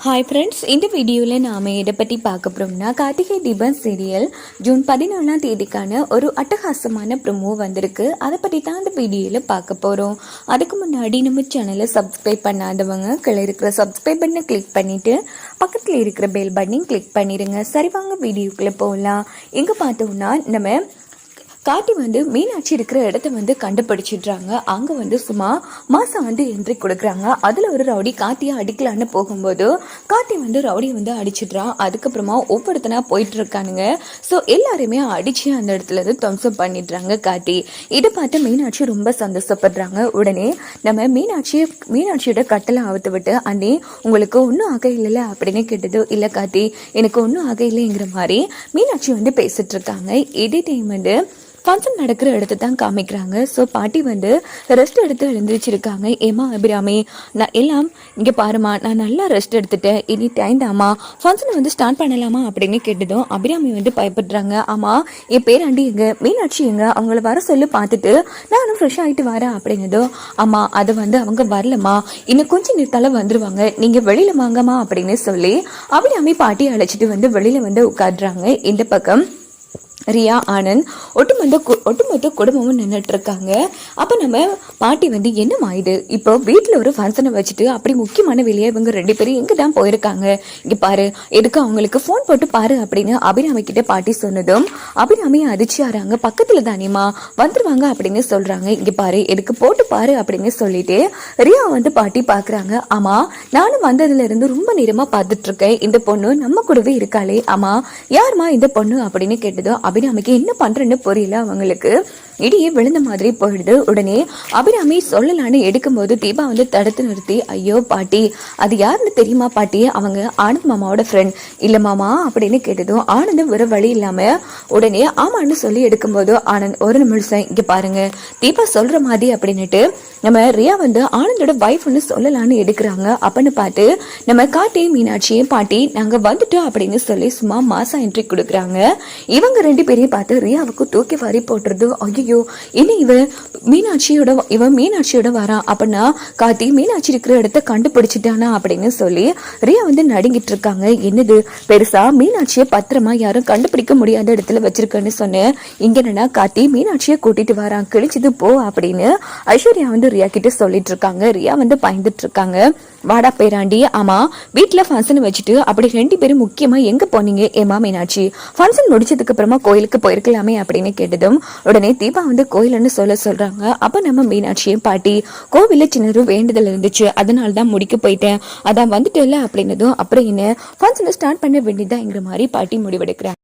Hi friends, இந்த வீடியோவில் நாம் எதை பற்றி பார்க்க போகிறோம்னா கார்த்திகை தீபம் சீரியல் ஜூன் 14ஆம் தேதிக்கான ஒரு அட்டகாசமான ப்ரோமோ வந்திருக்கு. அதை பற்றி தான் இந்த வீடியோவில் பார்க்க போகிறோம். அதுக்கு முன்னாடி நம்ம சேனலை சப்ஸ்கிரைப் பண்ணாதவங்க கீழே இருக்கிற சப்ஸ்கிரைப் பட்டனை கிளிக் பண்ணிவிட்டு பக்கத்தில் இருக்கிற பெல் பட்டனையும் கிளிக் பண்ணிடுங்க. சரி, வாங்க வீடியோக்குள்ளே போகலாம். எங்கே பார்த்தோம்னா நம்ம காட்டி மீனாட்சி இருக்கிற இடத்த கண்டுபிடிச்சிடுறாங்க. அங்கே சும்மா மாசம் என்ட்ரி கொடுக்குறாங்க. அதில் ஒரு ரவுடி காட்டியை அடிக்கலான்னு போகும்போது காட்டி ரவுடி அடிச்சிடுறான். அதுக்கப்புறமா ஒவ்வொருத்தனா போயிட்டு இருக்கானுங்க. ஸோ எல்லாருமே அடிச்சு அந்த இடத்துல துவம்சம் பண்ணிடுறாங்க காட்டி. இதை பார்த்து மீனாட்சி ரொம்ப சந்தோஷப்படுறாங்க. உடனே நம்ம மீனாட்சியோட கட்டளை அவுத்து விட்டு அண்ணே உங்களுக்கு ஒன்றும் ஆக இல்லைல்ல அப்படின்னு கேட்டது. இல்லை காட்டி எனக்கு ஒன்றும் ஆக இல்லைங்கிற மாதிரி மீனாட்சி பேசிட்டு இருக்காங்க. இதே டைம் ஃபங்க்ஷன் நடக்கிற இடத்த தான் காமிக்கிறாங்க. ஸோ பாட்டி ரெஸ்ட் எடுத்து எழுந்திரிச்சிருக்காங்க. ஏமா அபிராமி, நான் எல்லாம் இங்கே பாருமா, நான் நல்லா ரெஸ்ட் எடுத்துட்டேன், இனி டைம் தாம்மா, ஃபங்க்ஷனை ஸ்டார்ட் பண்ணலாமா அப்படின்னு கேட்டதும் அபிராமி பயப்படுறாங்க. ஆமாம், என் பேராண்டி எங்க, மீனாட்சி எங்க, அவங்கள வர சொல்லி பார்த்துட்டு நானும் ஃப்ரெஷ் ஆகிட்டு வரேன் அப்படிங்கிறதும் ஆமா அதை அவங்க வரலம்மா, இன்னும் கொஞ்சம் நேரத்தால வந்துருவாங்க, நீங்கள் வெளியில் வாங்கம்மா அப்படின்னு சொல்லி அபிராமி பாட்டியை அழைச்சிட்டு வெளியில் உட்காடுறாங்க. இந்த பக்கம் ரியா, ஆனந்த், ஒட்டுமொத்த குடும்பமும் நின்றுட்டு இருக்காங்க. அப்போ நம்ம பாட்டி என்னம்மா இது, இப்போ வீட்டில் ஒரு ஃபங்க்ஷனை வச்சுட்டு அப்படி முக்கியமான வெளியே இவங்க 2 பேரும் எங்கே தான் போயிருக்காங்க, இங்கே பாரு, எதுக்கு அவங்களுக்கு ஃபோன் போட்டு பாரு அப்படின்னு அபிராமி கிட்ட பாட்டி சொன்னதும் அபிராமி அதிர்ச்சியாராங்க. பக்கத்தில் தானேம்மா வந்துருவாங்க அப்படின்னு சொல்றாங்க. இங்கே பாரு, எதுக்கு போட்டு பாரு அப்படின்னு சொல்லிட்டு ரியா பாட்டி பார்க்குறாங்க. ஆமா, நானும் வந்ததுல இருந்து ரொம்ப நேரமா பார்த்துட்டு இருக்கேன், இந்த பொண்ணு நம்ம கூடவே இருக்காளே, ஆமா யாருமா இந்த பொண்ணு அப்படின்னு கேட்டதும் அபிராமிக்கு என்ன பண்றேன்னு புரியல. அவங்களுக்கு இடியே விழுந்த மாதிரி போயிடுது. உடனே அபிராமி சொல்லலான்னு எடுக்கும்போது தீபா தடுத்து நிறுத்தி, ஐயோ பாட்டி, அது யாருன்னு தெரியுமா பாட்டி, அவங்க ஆனந்த் மாமாவோட ஃப்ரெண்ட். இல்ல மாமா அப்படின்னு கேட்டதும் ஆனந்த் வேற வழி இல்லாம உடனே ஆமான்னு சொல்லி எடுக்கும்போது ஆனந்த் ஒரு நிமிஷம் இங்க பாருங்க, தீபா சொல்ற மாதிரி அப்படின்னுட்டு நம்ம ரியா ஆனந்தோட வைஃப்னு சொல்லலான்னு எடுக்கிறாங்க. அப்பன்னு பார்த்து நம்ம காட்டி மீனாட்சியும் பாட்டி நாங்க வந்துட்டோம் அப்படின்னு சொல்லி சும்மா மாசம் என்ட்ரி கொடுக்குறாங்க. இவங்க 2 பேரையும் பார்த்து ரியாவுக்கு தூக்கி வாரி போட்டுறது. ஐயோ, என்ன இவன் மீனாட்சியோட வரான் அப்படின்னா காட்டி மீனாட்சி இருக்கிற இடத்த கண்டுபிடிச்சிட்டானா அப்படின்னு சொல்லி ரியா நடுங்கிட்டு இருக்காங்க. என்னது பெருசா மீனாட்சியை பத்திரமா யாரும் கண்டுபிடிக்க முடியாத இடத்துல வச்சிருக்கேன்னு சொன்னேன், இங்க என்னன்னா காட்டி மீனாட்சியை கூட்டிட்டு வரான், கிழிச்சது போ அப்படின்னு ஐஸ்வர்யா ரியா கிட்ட சொல்லிட்டு இருக்காங்க. ரியா பயந்துட்டு இருக்காங்க. வாடா பேராண்டி, ஆமா வீட்டுல ஃபங்க்ஷன் வச்சுட்டு அப்படி 2 பேரும் முக்கியமா எங்க போனீங்க ஏமா மீனாட்சி, ஃபங்க்ஷன் முடிச்சதுக்கு அப்புறமா கோயிலுக்கு போயிருக்கலாமே அப்படின்னு கேட்டதும் உடனே தீபா கோயில்னு சொல்றாங்க. அப்ப நம்ம மீனாட்சியும் பாட்டி கோவில சின்ன வேண்டுதல் இருந்துச்சு, அதனாலதான் முடிக்க போயிட்டேன், அதான் வந்துட்டு இல்ல அப்படின்னதும் அப்புறம் என்ன ஃபங்க்ஷன் ஸ்டார்ட் பண்ண வேண்டியதாங்கிற மாதிரி பாட்டி முடிவெடுக்கிறாங்க.